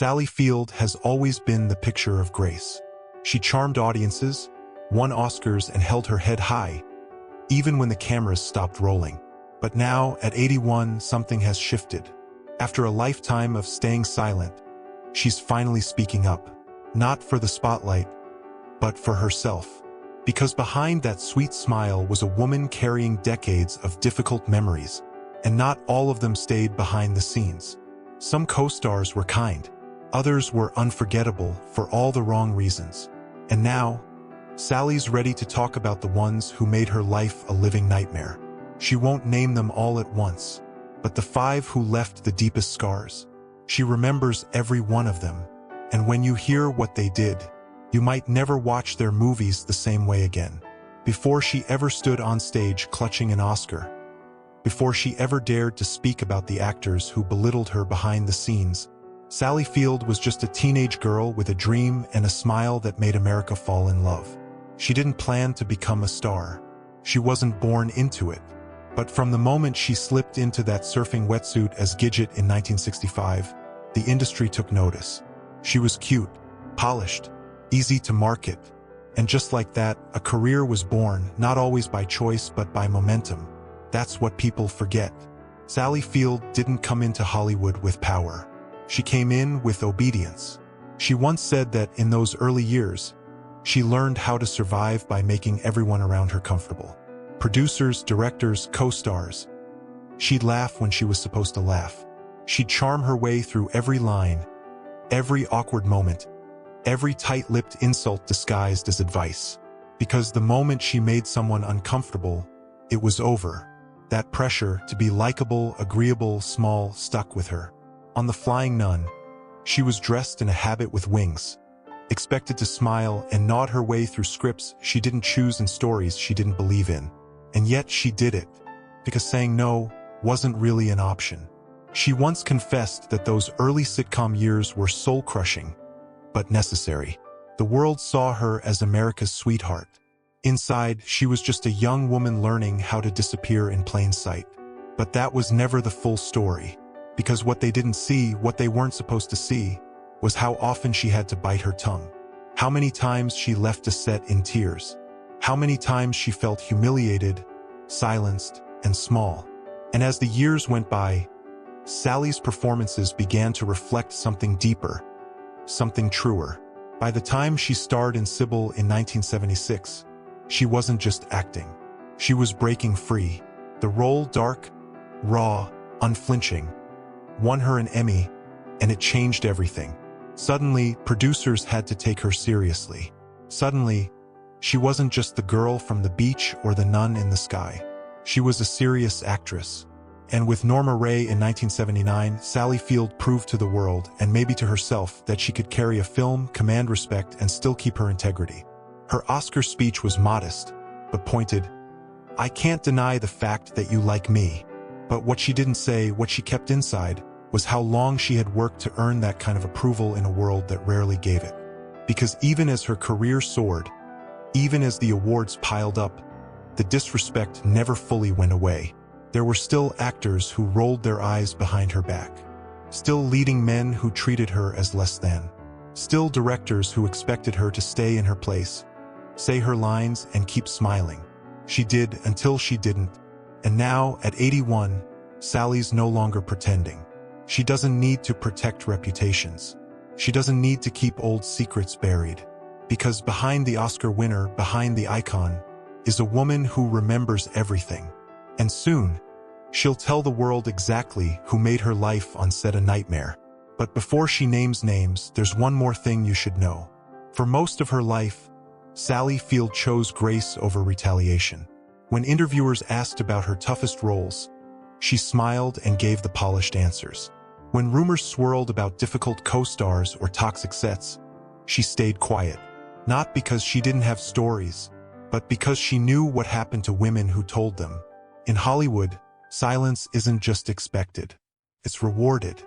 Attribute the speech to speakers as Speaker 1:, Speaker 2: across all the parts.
Speaker 1: Sally Field has always been the picture of grace. She charmed audiences, won Oscars, and held her head high, even when the cameras stopped rolling. But now, at 81, something has shifted. After a lifetime of staying silent, she's finally speaking up. Not for the spotlight, but for herself. Because behind that sweet smile was a woman carrying decades of difficult memories, and not all of them stayed behind the scenes. Some co-stars were kind, others were unforgettable for all the wrong reasons. And now, Sally's ready to talk about the ones who made her life a living nightmare. She won't name them all at once, but the 5 who left the deepest scars. She remembers every one of them, and when you hear what they did, you might never watch their movies the same way again. Before she ever stood on stage clutching an Oscar, before she ever dared to speak about the actors who belittled her behind the scenes, Sally Field was just a teenage girl with a dream and a smile that made America fall in love. She didn't plan to become a star. She wasn't born into it. But from the moment she slipped into that surfing wetsuit as Gidget in 1965, the industry took notice. She was cute, polished, easy to market. And just like that, a career was born, not always by choice but by momentum. That's what people forget. Sally Field didn't come into Hollywood with power. She came in with obedience. She once said that in those early years, she learned how to survive by making everyone around her comfortable. Producers, directors, co-stars. She'd laugh when she was supposed to laugh. She'd charm her way through every line, every awkward moment, every tight-lipped insult disguised as advice. Because the moment she made someone uncomfortable, it was over. That pressure to be likable, agreeable, small, stuck with her. On The Flying Nun, she was dressed in a habit with wings, expected to smile and nod her way through scripts she didn't choose and stories she didn't believe in. And yet she did it, because saying no wasn't really an option. She once confessed that those early sitcom years were soul-crushing, but necessary. The world saw her as America's sweetheart. Inside, she was just a young woman learning how to disappear in plain sight. But that was never the full story, because what they didn't see, what they weren't supposed to see, was how often she had to bite her tongue. How many times she left a set in tears. How many times she felt humiliated, silenced, and small. And as the years went by, Sally's performances began to reflect something deeper, something truer. By the time she starred in Sybil in 1976, she wasn't just acting. She was breaking free. The role, dark, raw, unflinching, won her an Emmy, and it changed everything. Suddenly, producers had to take her seriously. Suddenly, she wasn't just the girl from the beach or the nun in the sky. She was a serious actress. And with Norma Ray in 1979, Sally Field proved to the world, and maybe to herself, that she could carry a film, command respect, and still keep her integrity. Her Oscar speech was modest, but pointed. I can't deny the fact that you like me. But what she didn't say, what she kept inside, was how long she had worked to earn that kind of approval in a world that rarely gave it. Because even as her career soared, even as the awards piled up, the disrespect never fully went away. There were still actors who rolled their eyes behind her back. Still leading men who treated her as less than. Still directors who expected her to stay in her place, say her lines, and keep smiling. She did until she didn't. And now, at 81, Sally's no longer pretending. She doesn't need to protect reputations. She doesn't need to keep old secrets buried. Because behind the Oscar winner, behind the icon, is a woman who remembers everything. And soon, she'll tell the world exactly who made her life on set a nightmare. But before she names names, there's one more thing you should know. For most of her life, Sally Field chose grace over retaliation. When interviewers asked about her toughest roles, she smiled and gave the polished answers. When rumors swirled about difficult co-stars or toxic sets, she stayed quiet. Not because she didn't have stories, but because she knew what happened to women who told them. In Hollywood, silence isn't just expected. It's rewarded.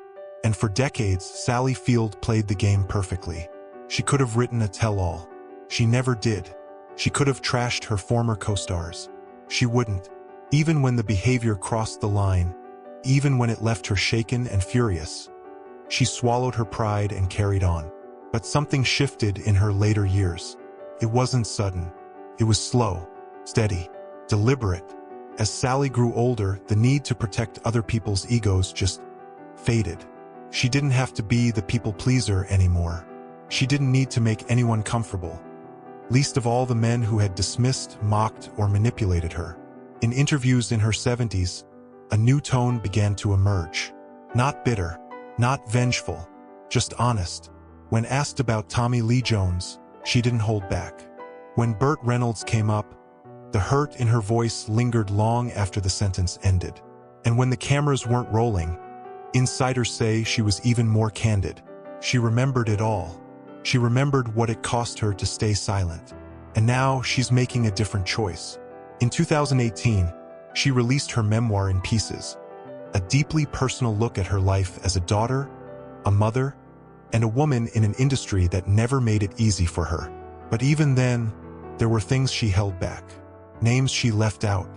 Speaker 1: And for decades, Sally Field played the game perfectly. She could have written a tell-all. She never did. She could have trashed her former co-stars. She wouldn't. Even when the behavior crossed the line, even when it left her shaken and furious, She swallowed her pride and carried on. But something shifted in her later years. It wasn't sudden. It was slow, steady, deliberate. As Sally grew older, the need to protect other people's egos just faded. She didn't have to be the people-pleaser anymore. She didn't need to make anyone comfortable, least of all the men who had dismissed, mocked, or manipulated her. In interviews in her 70s, a new tone began to emerge. Not bitter, not vengeful, just honest. When asked about Tommy Lee Jones, she didn't hold back. When Burt Reynolds came up, the hurt in her voice lingered long after the sentence ended. And when the cameras weren't rolling, insiders say she was even more candid. She remembered it all. She remembered what it cost her to stay silent. And now she's making a different choice. In 2018, she released her memoir in pieces, a deeply personal look at her life as a daughter, a mother, and a woman in an industry that never made it easy for her. But even then, there were things she held back, names she left out,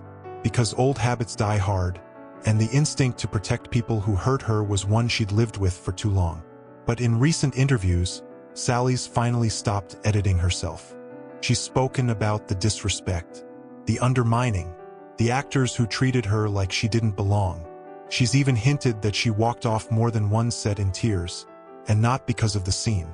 Speaker 1: because old habits die hard, and the instinct to protect people who hurt her was one she'd lived with for too long. But in recent interviews, Sally's finally stopped editing herself. She's spoken about the disrespect, the undermining, the actors who treated her like she didn't belong. She's even hinted that she walked off more than one set in tears, and not because of the scene.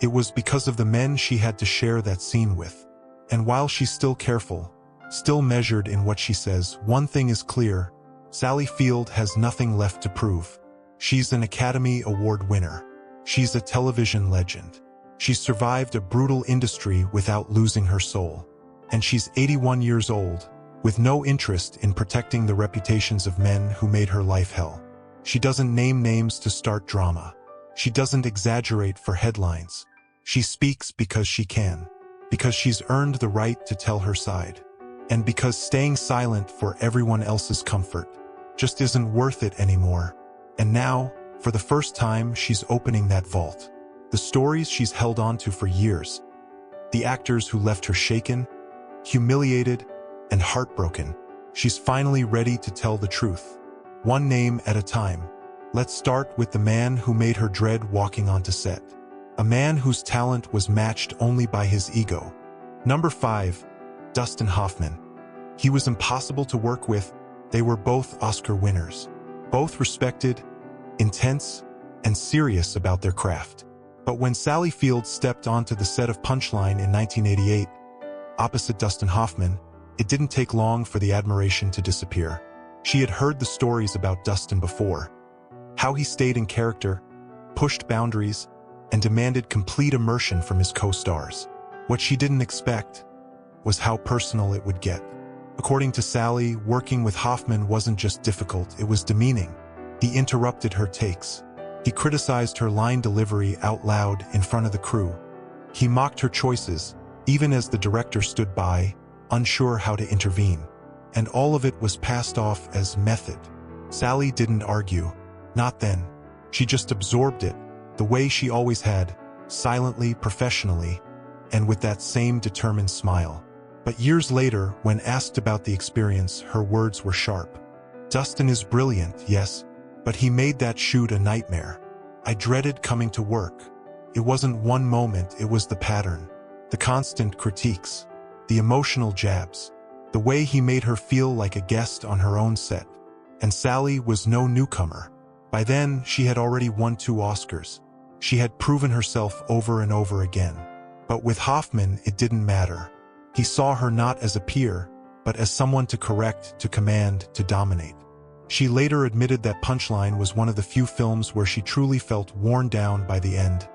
Speaker 1: It was because of the men she had to share that scene with. And while she's still careful, still measured in what she says, one thing is clear: Sally Field has nothing left to prove. She's an Academy Award winner. She's a television legend. She's survived a brutal industry without losing her soul. And she's 81 years old, with no interest in protecting the reputations of men who made her life hell. She doesn't name names to start drama. She doesn't exaggerate for headlines. She speaks because she can, because she's earned the right to tell her side, and because staying silent for everyone else's comfort just isn't worth it anymore. And now, for the first time, she's opening that vault. The stories she's held on to for years, the actors who left her shaken, humiliated, and heartbroken. She's finally ready to tell the truth, one name at a time. Let's start with the man who made her dread walking onto set. A man whose talent was matched only by his ego. Number 5, Dustin Hoffman. He was impossible to work with. They were both Oscar winners, both respected, intense, and serious about their craft. But when Sally Field stepped onto the set of Punchline in 1988, opposite Dustin Hoffman, it didn't take long for the admiration to disappear. She had heard the stories about Dustin before, how he stayed in character, pushed boundaries, and demanded complete immersion from his co-stars. What she didn't expect was how personal it would get. According to Sally, working with Hoffman wasn't just difficult, it was demeaning. He interrupted her takes. He criticized her line delivery out loud in front of the crew. He mocked her choices, even as the director stood by, unsure how to intervene. And all of it was passed off as method. Sally didn't argue. Not then. She just absorbed it, the way she always had, silently, professionally, and with that same determined smile. But years later, when asked about the experience, her words were sharp. Dustin is brilliant, yes, but he made that shoot a nightmare. I dreaded coming to work. It wasn't one moment, it was the pattern. The constant critiques. The emotional jabs. The way he made her feel like a guest on her own set. And Sally was no newcomer. By then, she had already won 2 Oscars. She had proven herself over and over again. But with Hoffman, it didn't matter. He saw her not as a peer, but as someone to correct, to command, to dominate. She later admitted that Punchline was one of the few films where she truly felt worn down by the end.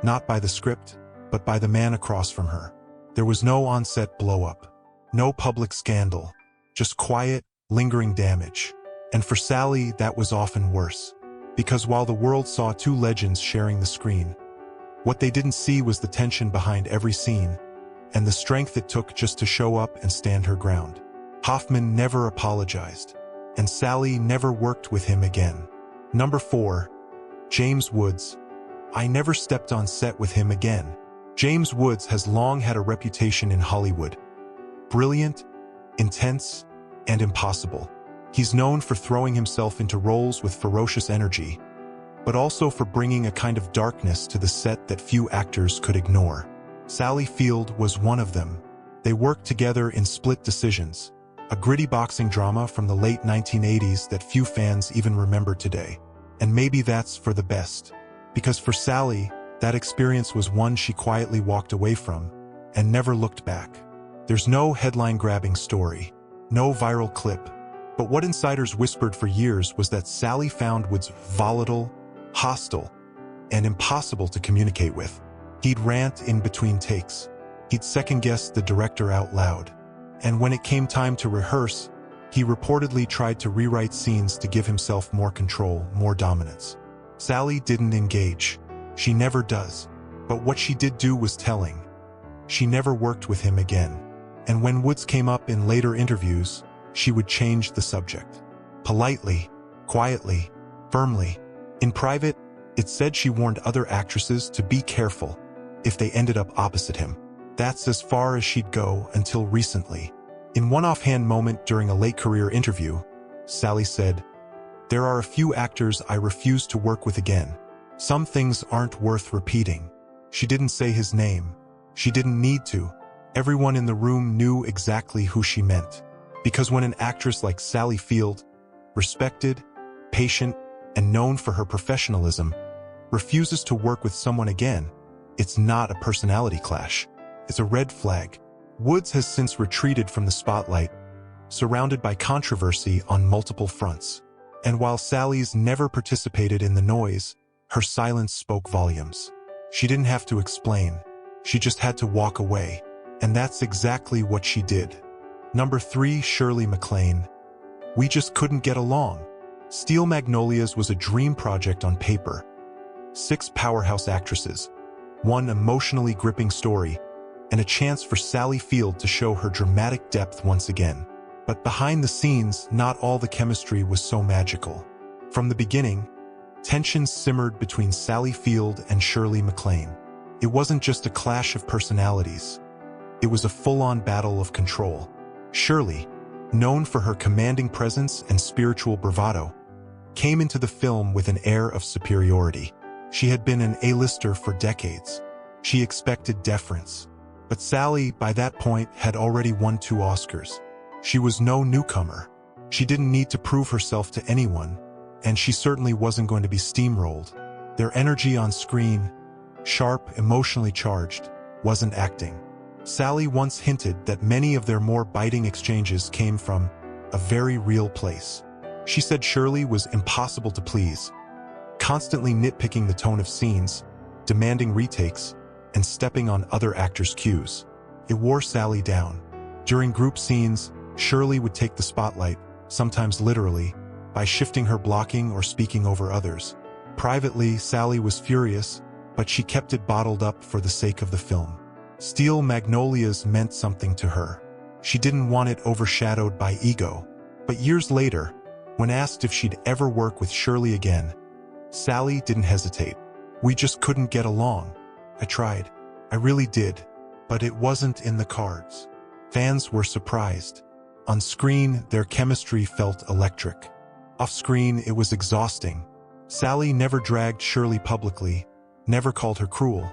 Speaker 1: Not by the script, but by the man across from her. There was no on-set blow-up, no public scandal, just quiet, lingering damage. And for Sally, that was often worse. Because while the world saw 2 legends sharing the screen, what they didn't see was the tension behind every scene, and the strength it took just to show up and stand her ground. Hoffman never apologized, and Sally never worked with him again. Number 4, James Woods. I never stepped on set with him again. James Woods has long had a reputation in Hollywood. Brilliant, intense, and impossible. He's known for throwing himself into roles with ferocious energy, but also for bringing a kind of darkness to the set that few actors could ignore. Sally Field was one of them. They worked together in Split Decisions, a gritty boxing drama from the late 1980s that few fans even remember today. And maybe that's for the best, because for Sally, that experience was one she quietly walked away from and never looked back. There's no headline-grabbing story, no viral clip, but what insiders whispered for years was that Sally found Woods volatile, hostile, and impossible to communicate with. He'd rant in between takes. He'd second-guess the director out loud. And when it came time to rehearse, he reportedly tried to rewrite scenes to give himself more control, more dominance. Sally didn't engage. She never does. But what she did do was telling. She never worked with him again. And when Woods came up in later interviews, she would change the subject. Politely, quietly, firmly. In private, it said she warned other actresses to be careful if they ended up opposite him. That's as far as she'd go until recently. In one offhand moment during a late-career interview, Sally said, "There are a few actors I refuse to work with again. Some things aren't worth repeating." She didn't say his name. She didn't need to. Everyone in the room knew exactly who she meant. Because when an actress like Sally Field, respected, patient, and known for her professionalism, refuses to work with someone again, it's not a personality clash. It's a red flag. Woods has since retreated from the spotlight, surrounded by controversy on multiple fronts. And while Sally's never participated in the noise, her silence spoke volumes. She didn't have to explain. She just had to walk away. And that's exactly what she did. Number 3, Shirley MacLaine. We just couldn't get along. Steel Magnolias was a dream project on paper. 6 powerhouse actresses, one emotionally gripping story, and a chance for Sally Field to show her dramatic depth once again. But behind the scenes, not all the chemistry was so magical. From the beginning, tensions simmered between Sally Field and Shirley MacLaine. It wasn't just a clash of personalities. It was a full-on battle of control. Shirley, known for her commanding presence and spiritual bravado, came into the film with an air of superiority. She had been an A-lister for decades. She expected deference. But Sally, by that point, had already won 2 Oscars. She was no newcomer. She didn't need to prove herself to anyone, and she certainly wasn't going to be steamrolled. Their energy on screen, sharp, emotionally charged, wasn't acting. Sally once hinted that many of their more biting exchanges came from a very real place. She said Shirley was impossible to please, constantly nitpicking the tone of scenes, demanding retakes, and stepping on other actors' cues. It wore Sally down. During group scenes, Shirley would take the spotlight, sometimes literally, by shifting her blocking or speaking over others. Privately, Sally was furious, but she kept it bottled up for the sake of the film. Steel Magnolias meant something to her. She didn't want it overshadowed by ego. But years later, when asked if she'd ever work with Shirley again, Sally didn't hesitate. "We just couldn't get along. I tried. I really did. But it wasn't in the cards." Fans were surprised. On screen, their chemistry felt electric. Off-screen, it was exhausting. Sally never dragged Shirley publicly, never called her cruel.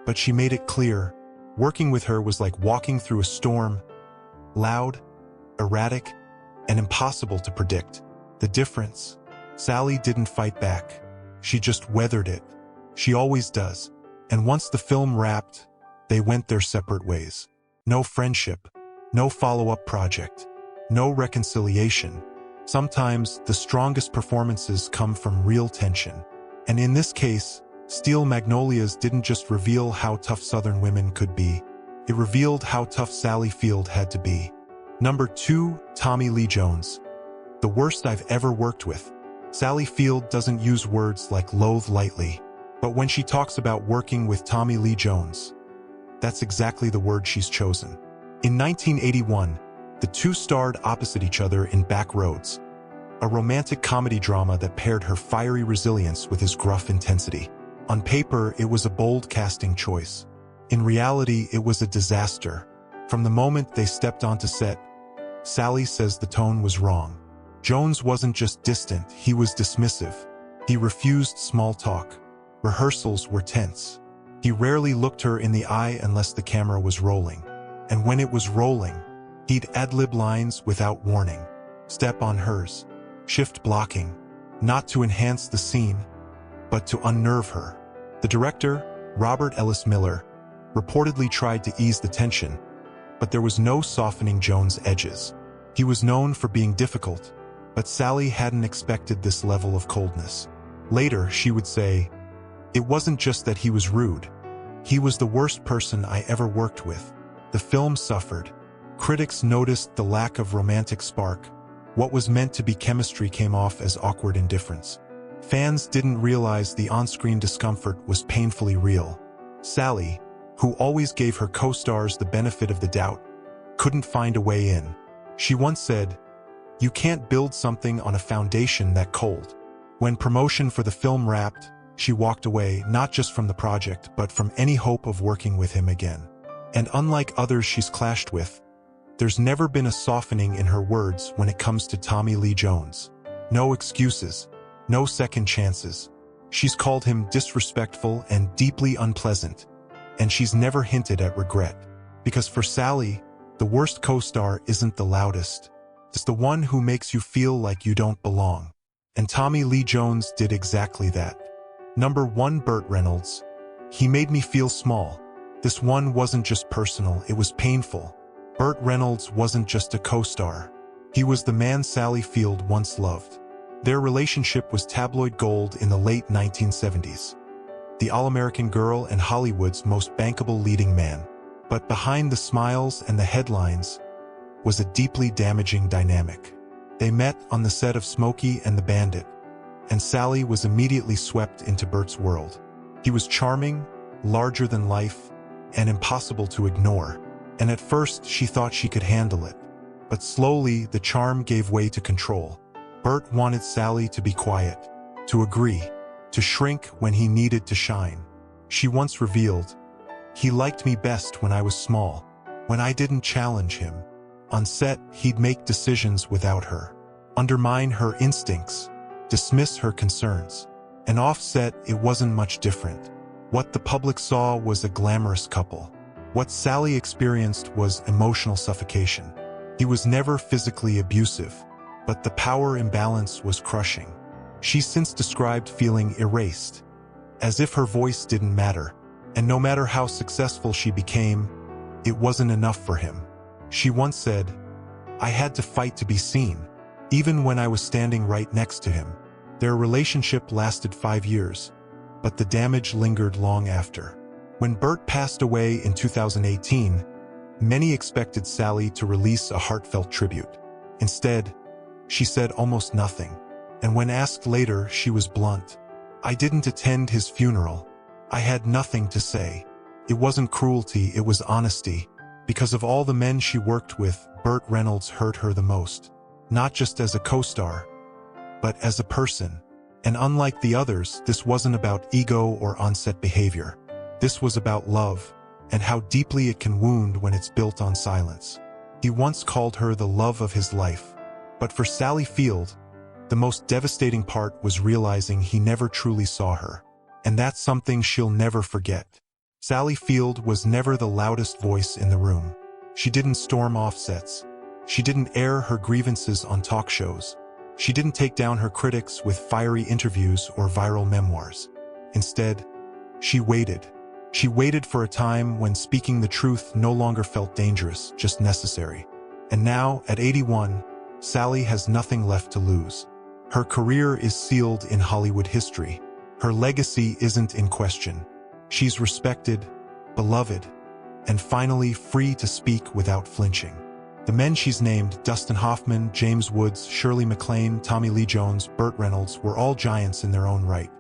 Speaker 1: But she made it clear, working with her was like walking through a storm, loud, erratic, and impossible to predict. The difference? Sally didn't fight back. She just weathered it. She always does. And once the film wrapped, they went their separate ways. No friendship, no follow-up project, no reconciliation. Sometimes the strongest performances come from real tension. And in this case, Steel Magnolias didn't just reveal how tough Southern women could be. It revealed how tough Sally Field had to be. Number 2, Tommy Lee Jones. The worst I've ever worked with. Sally Field doesn't use words like loathe lightly. But when she talks about working with Tommy Lee Jones, that's exactly the word she's chosen. In 1981, the two starred opposite each other in Back Roads, a romantic comedy drama that paired her fiery resilience with his gruff intensity. On paper, it was a bold casting choice. In reality, it was a disaster. From the moment they stepped onto set, Sally says the tone was wrong. Jones wasn't just distant, he was dismissive. He refused small talk. Rehearsals were tense. He rarely looked her in the eye unless the camera was rolling. And when it was rolling, he'd ad-lib lines without warning. Step on hers. Shift blocking. Not to enhance the scene, but to unnerve her. The director, Robert Ellis Miller, reportedly tried to ease the tension, but there was no softening Jones' edges. He was known for being difficult, but Sally hadn't expected this level of coldness. Later, she would say, "It wasn't just that he was rude. He was the worst person I ever worked with." The film suffered. Critics noticed the lack of romantic spark. What was meant to be chemistry came off as awkward indifference. Fans didn't realize the on-screen discomfort was painfully real. Sally, who always gave her co-stars the benefit of the doubt, couldn't find a way in. She once said, "You can't build something on a foundation that cold." When promotion for the film wrapped, she walked away not just from the project but from any hope of working with him again. And unlike others she's clashed with, there's never been a softening in her words when it comes to Tommy Lee Jones. No excuses, no second chances. She's called him disrespectful and deeply unpleasant, and she's never hinted at regret. Because for Sally, the worst co-star isn't the loudest. It's the one who makes you feel like you don't belong. And Tommy Lee Jones did exactly that. Number 1, Burt Reynolds. He made me feel small. This one wasn't just personal, it was painful. Burt Reynolds wasn't just a co-star. He was the man Sally Field once loved. Their relationship was tabloid gold in the late 1970s. The all-American girl and Hollywood's most bankable leading man. But behind the smiles and the headlines was a deeply damaging dynamic. They met on the set of Smokey and the Bandit, and Sally was immediately swept into Burt's world. He was charming, larger than life, and impossible to ignore. And at first she thought she could handle it. But slowly the charm gave way to control. Burt wanted Sally to be quiet, to agree, to shrink when he needed to shine. She once revealed, "He liked me best when I was small, when I didn't challenge him." On set, he'd make decisions without her, undermine her instincts, dismiss her concerns. And off-set, it wasn't much different. What the public saw was a glamorous couple. What Sally experienced was emotional suffocation. He was never physically abusive, but the power imbalance was crushing. She's since described feeling erased, as if her voice didn't matter. And no matter how successful she became, it wasn't enough for him. She once said, "I had to fight to be seen, even when I was standing right next to him." Their relationship lasted 5 years, but the damage lingered long after. When Burt passed away in 2018, many expected Sally to release a heartfelt tribute. Instead, she said almost nothing. And when asked later, she was blunt. "I didn't attend his funeral. I had nothing to say." It wasn't cruelty, it was honesty. Because of all the men she worked with, Burt Reynolds hurt her the most. Not just as a co-star, but as a person. And unlike the others, this wasn't about ego or on-set behavior. This was about love, and how deeply it can wound when it's built on silence. He once called her the love of his life. But for Sally Field, the most devastating part was realizing he never truly saw her. And that's something she'll never forget. Sally Field was never the loudest voice in the room. She didn't storm offsets. She didn't air her grievances on talk shows. She didn't take down her critics with fiery interviews or viral memoirs. Instead, she waited. She waited for a time when speaking the truth no longer felt dangerous, just necessary. And now, at 81, Sally has nothing left to lose. Her career is sealed in Hollywood history. Her legacy isn't in question. She's respected, beloved, and finally free to speak without flinching. The men she's named, Dustin Hoffman, James Woods, Shirley MacLaine, Tommy Lee Jones, Burt Reynolds, were all giants in their own right.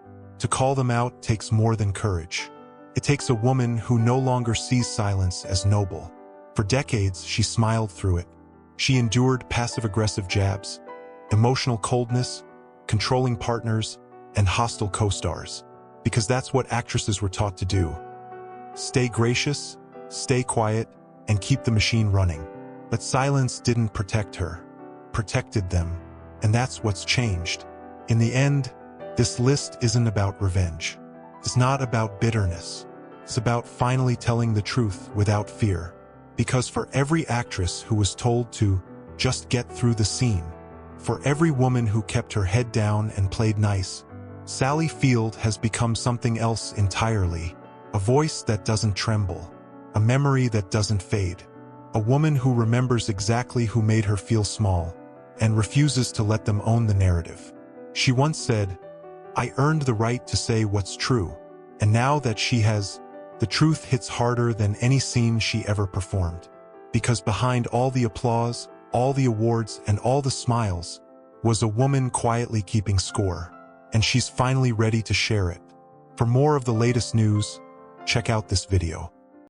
Speaker 1: To call them out takes more than courage. It takes a woman who no longer sees silence as noble. For decades, she smiled through it. She endured passive-aggressive jabs, emotional coldness, controlling partners, and hostile co-stars. Because that's what actresses were taught to do. Stay gracious, stay quiet, and keep the machine running. But silence didn't protect her, protected them. And that's what's changed. In the end, This list isn't about revenge. It's not about bitterness. It's about finally telling the truth without fear. Because for every actress who was told to just get through the scene, for every woman who kept her head down and played nice, Sally Field has become something else entirely. A voice that doesn't tremble, a memory that doesn't fade, a woman who remembers exactly who made her feel small and refuses to let them own the narrative. She once said, "I earned the right to say what's true," and now that she has, the truth hits harder than any scene she ever performed. Because behind all the applause, all the awards, and all the smiles was a woman quietly keeping score, and she's finally ready to share it. For more of the latest news, check out this video.